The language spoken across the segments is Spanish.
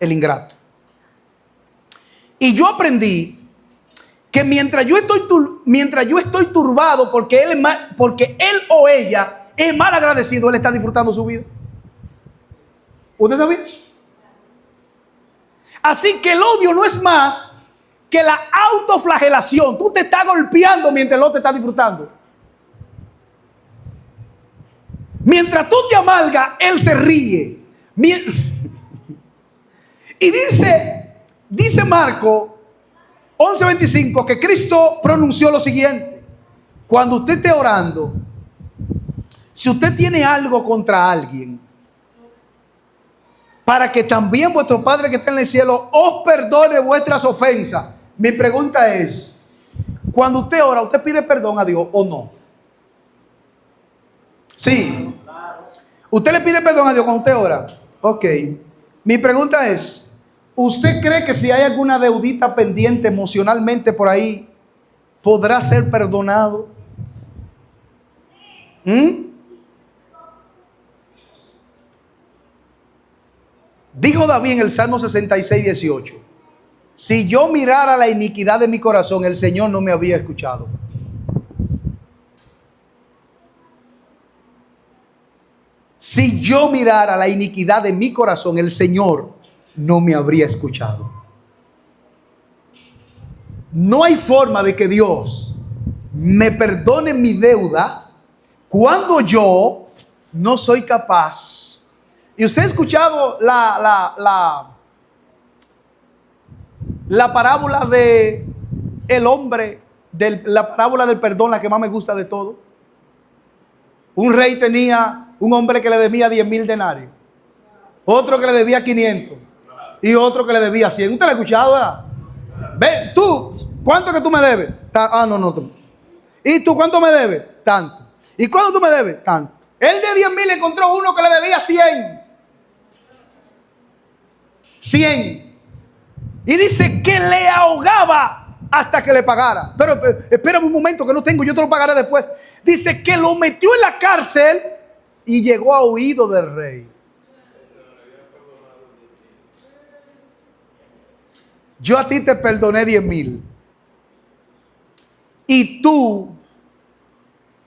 el ingrato. Y yo aprendí que mientras yo estoy turbado porque él o ella es mal agradecido, él está disfrutando su vida. ¿Usted sabía? Así que el odio no es más que la autoflagelación. Tú te estás golpeando mientras el otro está disfrutando. Mientras tú te amargas, él se ríe. Y dice Marcos 11:25 que Cristo pronunció lo siguiente: cuando usted esté orando, si usted tiene algo contra alguien, para que también vuestro Padre que está en el cielo os perdone vuestras ofensas. Mi pregunta es, cuando usted ora, ¿usted pide perdón a Dios o no? Sí. ¿Usted le pide perdón a Dios cuando usted ora? Ok. Mi pregunta es, ¿usted cree que si hay alguna deudita pendiente emocionalmente por ahí, podrá ser perdonado? Dijo David en el Salmo 66:18: si yo mirara la iniquidad de mi corazón, el Señor no me habría escuchado. Si yo mirara la iniquidad de mi corazón, el Señor no me habría escuchado. No hay forma de que Dios me perdone mi deuda cuando yo no soy capaz. Y usted ha escuchado la parábola de el hombre, la parábola del perdón, la que más me gusta de todo. Un rey tenía un hombre que le debía 10,000 denarios, otro que le debía 500 y otro que le debía 100. ¿Usted lo ha escuchado, verdad? Ven, tú, ¿cuánto que tú me debes? No. ¿Y tú cuánto me debes? Tanto. ¿Y cuánto tú me debes? Tanto. Él de 10,000 encontró uno que le debía 100. Y dice que le ahogaba hasta que le pagara. Pero espérame un momento que no tengo, yo te lo pagaré después. Dice que lo metió en la cárcel y llegó a oído del rey. Yo a ti te perdoné 10,000. Y tú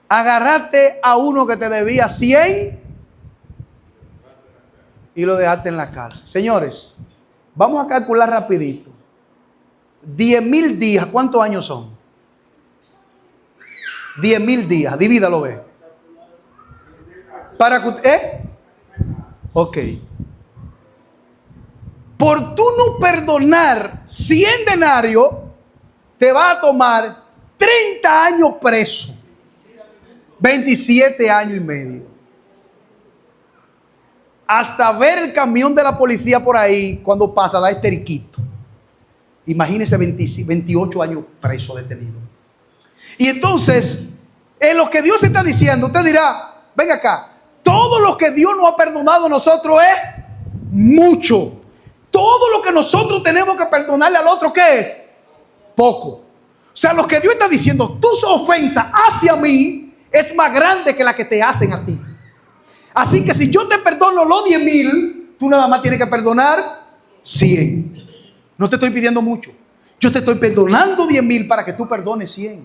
agarraste a uno que te debía 100 y lo dejaste en la cárcel. Señores, vamos a calcular rapidito. 10,000 días, ¿cuántos años son? 10,000 días, divídalo, ve. Para que ok. Por tú no perdonar 100 denarios, te va a tomar 30 años preso. 27 años y medio. Hasta ver el camión de la policía por ahí, cuando pasa, da esteriquito. Imagínese 28 años preso, detenido. Y entonces, en lo que Dios está diciendo, usted dirá, venga acá, todo lo que Dios nos ha perdonado a nosotros es mucho. Todo lo que nosotros tenemos que perdonarle al otro, ¿qué es? Poco. O sea, lo que Dios está diciendo, tus ofensas hacia mí es más grande que la que te hacen a ti. Así que si yo te perdono los 10,000, tú nada más tienes que perdonar 100. No te estoy pidiendo mucho. Yo te estoy perdonando 10,000 para que tú perdones 100.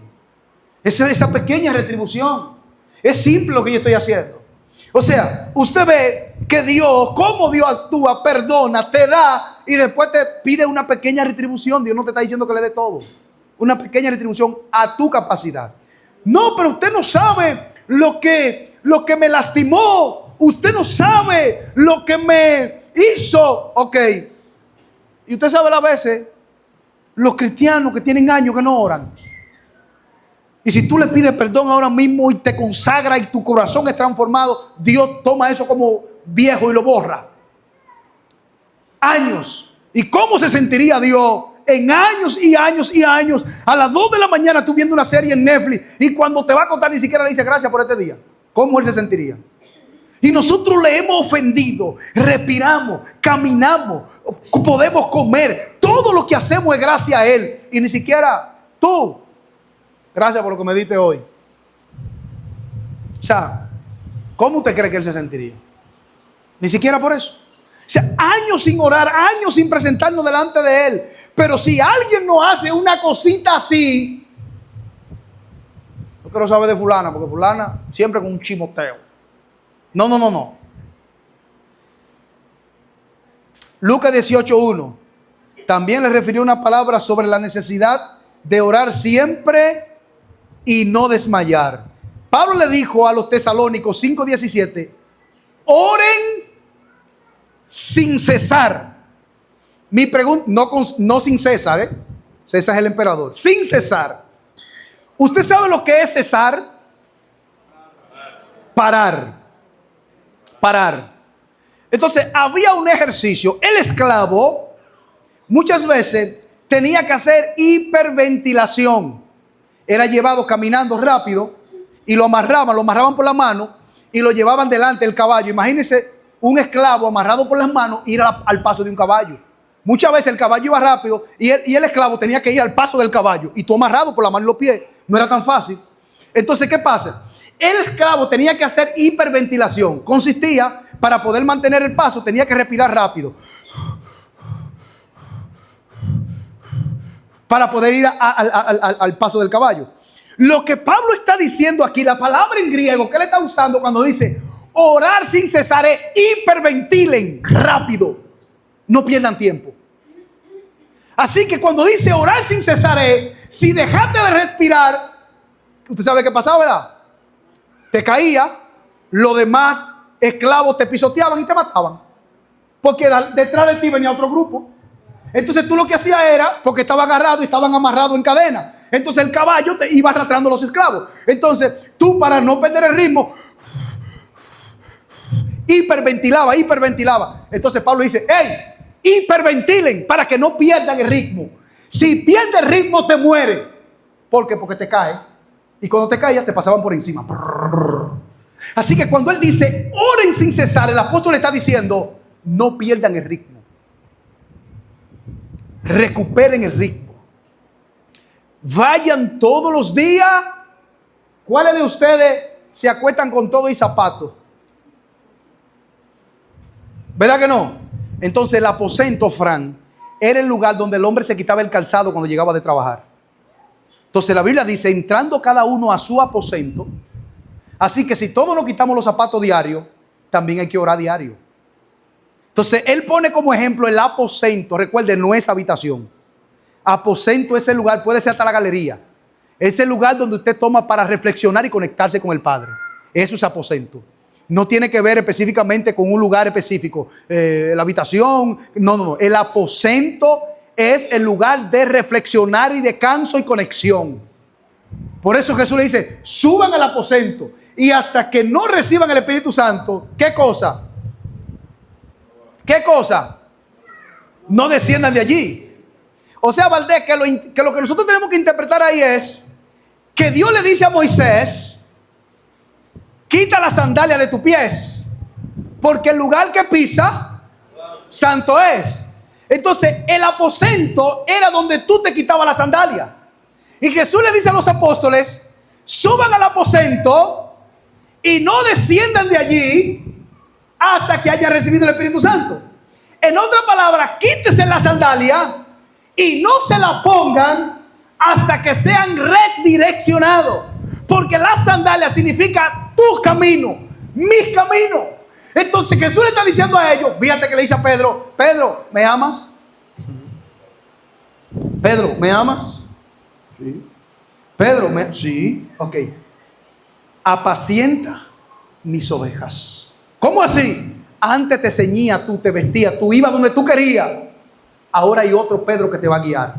Esa pequeña retribución. Es simple lo que yo estoy haciendo. O sea, usted ve que Dios, cómo Dios actúa, perdona, te da y después te pide una pequeña retribución. Dios no te está diciendo que le dé todo. Una pequeña retribución a tu capacidad. No, pero usted no sabe lo que me lastimó. Usted no sabe lo que me hizo. Ok. Y usted sabe las veces, los cristianos que tienen años que no oran. Y si tú le pides perdón ahora mismo y te consagra y tu corazón es transformado, Dios toma eso como viejo y lo borra. Años. ¿Y cómo se sentiría Dios en años y años y años? A las 2 de la mañana tú viendo una serie en Netflix y cuando te va a contar ni siquiera le dice gracias por este día. ¿Cómo él se sentiría? Y nosotros le hemos ofendido, respiramos, caminamos, podemos comer. Todo lo que hacemos es gracias a él. Y ni siquiera tú. Gracias por lo que me diste hoy. O sea, ¿cómo usted cree que él se sentiría? Ni siquiera por eso. sea, años sin orar, años sin presentarnos delante de Él. Pero si alguien no hace una cosita así, no quiero saber de fulana, porque fulana siempre con un chimoteo. No. Lucas 18:1 también le refirió una palabra sobre la necesidad de orar siempre y no desmayar. Pablo le dijo a los tesalónicos 5:17, oren sin cesar. Mi pregunta, no sin César, César es el emperador, sin cesar. ¿Usted sabe lo que es cesar? Parar. Entonces había un ejercicio. El esclavo muchas veces tenía que hacer hiperventilación. Era llevado caminando rápido y lo amarraban por la mano y lo llevaban delante del caballo. Imagínense un esclavo amarrado por las manos ir al paso de un caballo. Muchas veces el caballo iba rápido y el esclavo tenía que ir al paso del caballo y tú amarrado por la mano y los pies. No era tan fácil. Entonces, ¿qué pasa? El esclavo tenía que hacer hiperventilación. Consistía, para poder mantener el paso, tenía que respirar rápido para poder ir al paso del caballo. Lo que Pablo está diciendo aquí, la palabra en griego que él está usando cuando dice orar sin cesar es hiperventilen rápido, no pierdan tiempo. Así que cuando dice orar sin cesar es, si dejaste de respirar, usted sabe qué pasaba, ¿verdad? Te caía, los demás esclavos te pisoteaban y te mataban, porque detrás de ti venía otro grupo. Entonces tú lo que hacías era, porque estaba agarrado y estaban amarrados en cadena, entonces el caballo te iba arrastrando a los esclavos. Entonces tú, para no perder el ritmo, hiperventilaba. Entonces Pablo dice, hey, hiperventilen para que no pierdan el ritmo. Si pierdes el ritmo te muere. ¿Por qué? Porque te cae. Y cuando te caías te pasaban por encima. Así que cuando él dice oren sin cesar, el apóstol está diciendo no pierdan el ritmo. Recuperen el ritmo. Vayan todos los días. ¿Cuáles de ustedes se acuestan con todo y zapatos? ¿Verdad que no? Entonces el aposento, Fran, era el lugar donde el hombre se quitaba el calzado cuando llegaba de trabajar. Entonces la Biblia dice, entrando cada uno a su aposento. Así que si todos nos quitamos los zapatos diarios, también hay que orar diario. Entonces él pone como ejemplo el aposento. Recuerden, no es habitación. Aposento es el lugar, puede ser hasta la galería. Es el lugar donde usted toma para reflexionar y conectarse con el Padre. Eso es aposento. No tiene que ver específicamente con un lugar específico. La habitación, no. El aposento es el lugar de reflexionar y descanso y conexión. Por eso Jesús le dice, suban al aposento. Y hasta que no reciban el Espíritu Santo, ¿qué cosa? ¿Qué cosa? No desciendan de allí. O sea, Valdés, que lo que nosotros tenemos que interpretar ahí es que Dios le dice a Moisés, quita la sandalia de tus pies, porque el lugar que pisa, santo es. Entonces, el aposento era donde tú te quitabas la sandalia. Y Jesús le dice a los apóstoles, suban al aposento y no desciendan de allí hasta que hayan recibido el Espíritu Santo. En otras palabras, quítese la sandalia y no se la pongan hasta que sean redireccionados. Porque la sandalia significa tu camino, mi camino. Entonces Jesús le está diciendo a ellos, fíjate que le dice a Pedro, Pedro, ¿me amas? Pedro, ¿me amas? Sí. Pedro, sí, ok. Apacienta mis ovejas. ¿Cómo así? Antes te ceñía, tú te vestías, tú ibas donde tú querías. Ahora hay otro Pedro que te va a guiar.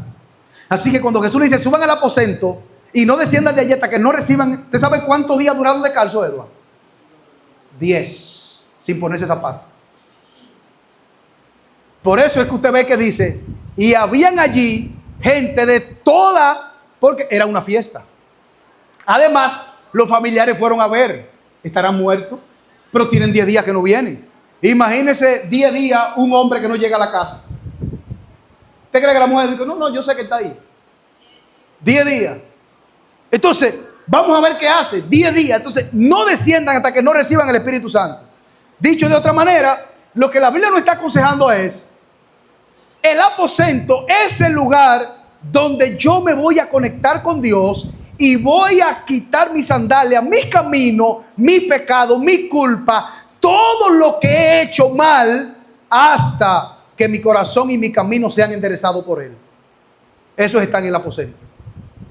Así que cuando Jesús le dice, suban al aposento y no desciendan de allí hasta que no reciban. ¿Usted sabe cuántos días duraron descalzo, Eduardo? 10, sin ponerse zapatos. Por eso es que usted ve que dice, y habían allí gente de toda, porque era una fiesta. Además, los familiares fueron a ver, estarán muertos, pero tienen 10 días que no vienen. Imagínese 10 días un hombre que no llega a la casa. ¿Usted cree que la mujer dice, no, yo sé que está ahí? 10 días. Entonces, vamos a ver qué hace. 10 días. Entonces, no desciendan hasta que no reciban el Espíritu Santo. Dicho de otra manera, Lo que la Biblia nos está aconsejando es: el aposento es el lugar donde yo me voy a conectar con Dios y voy a quitar mis sandalias, mis caminos, mi pecado, mi culpa, todo lo que he hecho mal, hasta que mi corazón y mi camino sean enderezados por Él. Eso es estar en el aposento.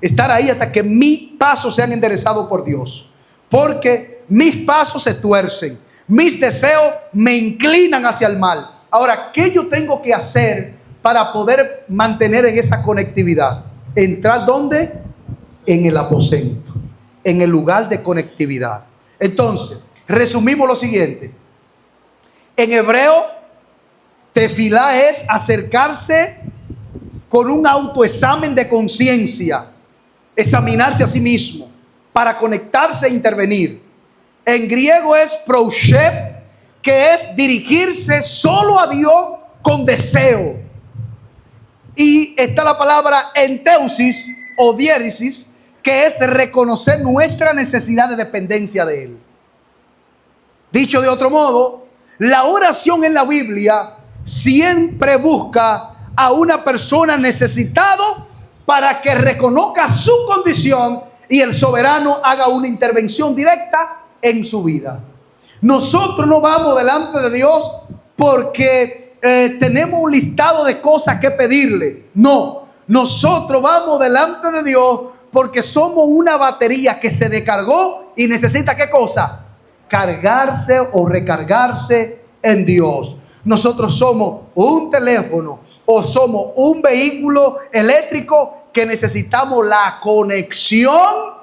Estar ahí hasta que mis pasos sean enderezados por Dios. Porque mis pasos se tuercen, mis deseos me inclinan hacia el mal. Ahora, ¿qué yo tengo que hacer para poder mantener en esa conectividad? ¿Entrar dónde? En el aposento, en el lugar de conectividad. Entonces, resumimos lo siguiente. En hebreo, tefilá es acercarse con un autoexamen de conciencia, examinarse a sí mismo para conectarse e intervenir. En griego es proshep, que es dirigirse solo a Dios con deseo. Y está la palabra enteusis o diéresis, que es reconocer nuestra necesidad de dependencia de Él. Dicho de otro modo, la oración en la Biblia siempre busca a una persona necesitado para que reconozca su condición y el soberano haga una intervención directa en su vida. Nosotros no vamos delante de Dios porque tenemos un listado de cosas que pedirle. No, nosotros vamos delante de Dios porque somos una batería que se descargó y necesita ¿qué cosa? Cargarse o recargarse en Dios. Nosotros somos un teléfono o somos un vehículo eléctrico que necesitamos la conexión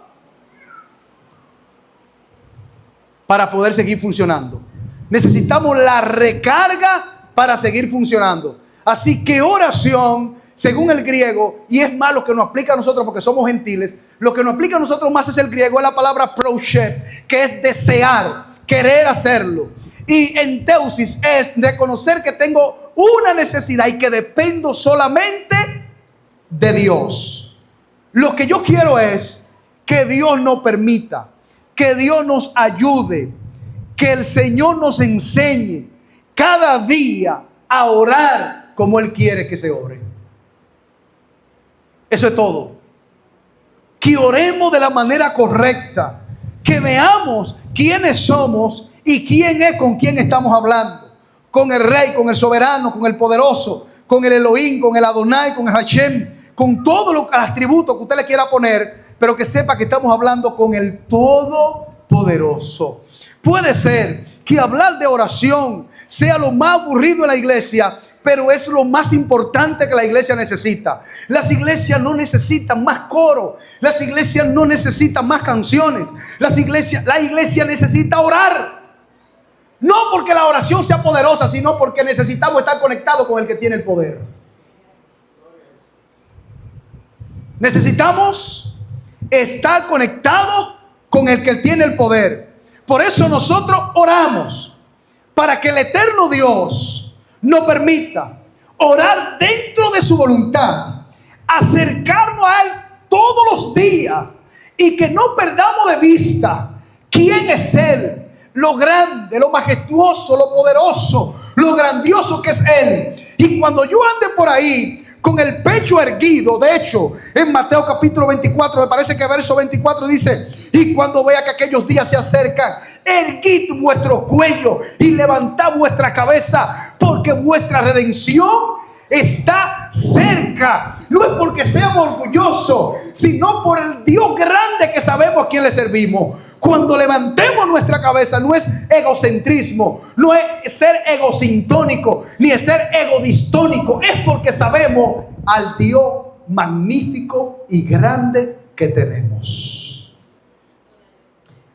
para poder seguir funcionando. Necesitamos la recarga para seguir funcionando. Así que oración, según el griego, y es más lo que nos aplica a nosotros porque somos gentiles, lo que nos aplica a nosotros más es el griego, es la palabra proshep, que es desear, querer hacerlo. Y enteusis es reconocer que tengo una necesidad y que dependo solamente de Dios. Lo que yo quiero es que Dios nos permita, que Dios nos ayude, que el Señor nos enseñe cada día a orar como Él quiere que se ore. Eso es todo. Que oremos de la manera correcta, que veamos quiénes somos y quién es con quién estamos hablando. Con el Rey, con el Soberano, con el Poderoso, con el Elohim, con el Adonai, con el Hashem, con todos los atributos que usted le quiera poner, pero que sepa que estamos hablando con el Todopoderoso. Puede ser que hablar de oración sea lo más aburrido en la iglesia, pero es lo más importante que la iglesia necesita. Las iglesias no necesitan más coro. Las iglesias no necesitan más canciones. La iglesia necesita orar. No porque la oración sea poderosa, sino porque necesitamos estar conectados con el que tiene el poder. Necesitamos estar conectados con el que tiene el poder. Por eso nosotros oramos para que el eterno Dios nos permita orar dentro de su voluntad, acercarnos a Él todos los días y que no perdamos de vista quién es Él, lo grande, lo majestuoso, lo poderoso, lo grandioso que es Él. Y cuando yo ande por ahí con el pecho erguido, de hecho, en Mateo capítulo 24, me parece que verso 24 dice: y cuando vea que aquellos días se acercan, erguid vuestro cuello y levantad vuestra cabeza, porque vuestra redención está cerca. No es porque seamos orgullosos, sino por el Dios grande que sabemos a quién le servimos. Cuando levantemos nuestra cabeza, no es egocentrismo, no es ser egosintónico, ni es ser egodistónico. Es porque sabemos al Dios magnífico y grande que tenemos.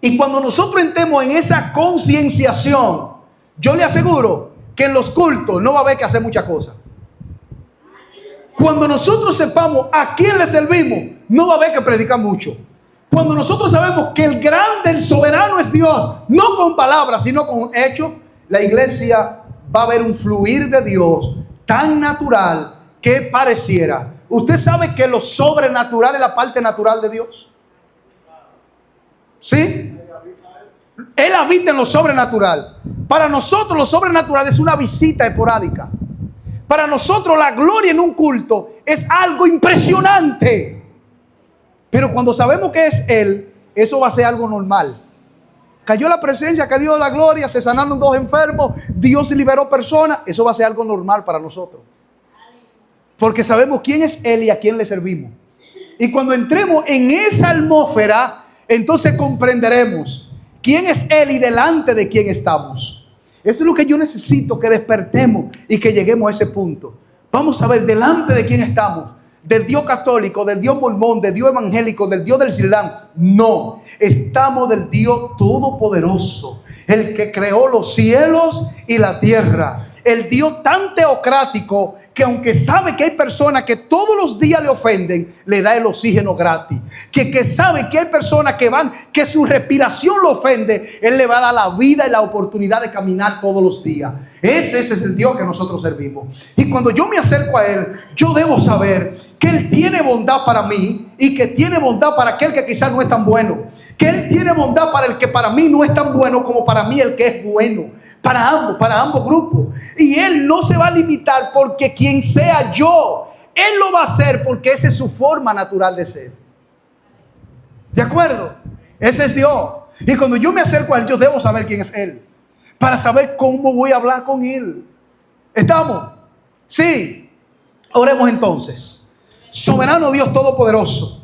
Y cuando nosotros entremos en esa concienciación, yo le aseguro que en los cultos no va a haber que hacer muchas cosas. Cuando nosotros sepamos a quién le servimos, no va a haber que predicar mucho. Cuando nosotros sabemos que el grande, el soberano es Dios, no con palabras, sino con hechos, la iglesia va a ver un fluir de Dios tan natural que pareciera. ¿Usted sabe que lo sobrenatural es la parte natural de Dios? ¿Sí? Él habita en lo sobrenatural. Para nosotros lo sobrenatural es una visita esporádica. Para nosotros la gloria en un culto es algo impresionante. Pero cuando sabemos que es Él, eso va a ser algo normal. Cayó la presencia, cayó la gloria, se sanaron 2 enfermos, Dios liberó personas. Eso va a ser algo normal para nosotros. Porque sabemos quién es Él y a quién le servimos. Y cuando entremos en esa atmósfera, entonces comprenderemos quién es Él y delante de quién estamos. Eso es lo que yo necesito, que despertemos y que lleguemos a ese punto. Vamos a ver delante de quién estamos. Del Dios católico, del Dios mormón, del Dios evangélico, del Dios del Islam. No, estamos del Dios todopoderoso, el que creó los cielos y la tierra. El Dios tan teocrático que aunque sabe que hay personas que todos los días le ofenden, le da el oxígeno gratis. Que sabe que hay personas que su respiración lo ofende, Él le va a dar la vida y la oportunidad de caminar todos los días. Ese es el Dios que nosotros servimos. Y cuando yo me acerco a Él, yo debo saber que Él tiene bondad para mí y que tiene bondad para aquel que quizás no es tan bueno. Que Él tiene bondad para el que para mí no es tan bueno como para mí el que es bueno. Para ambos grupos. Y Él no se va a limitar porque quien sea yo, Él lo va a hacer porque esa es su forma natural de ser. ¿De acuerdo? Ese es Dios. Y cuando yo me acerco a Él, yo debo saber quién es Él, para saber cómo voy a hablar con Él. ¿Estamos? Sí. Oremos entonces. Soberano Dios Todopoderoso,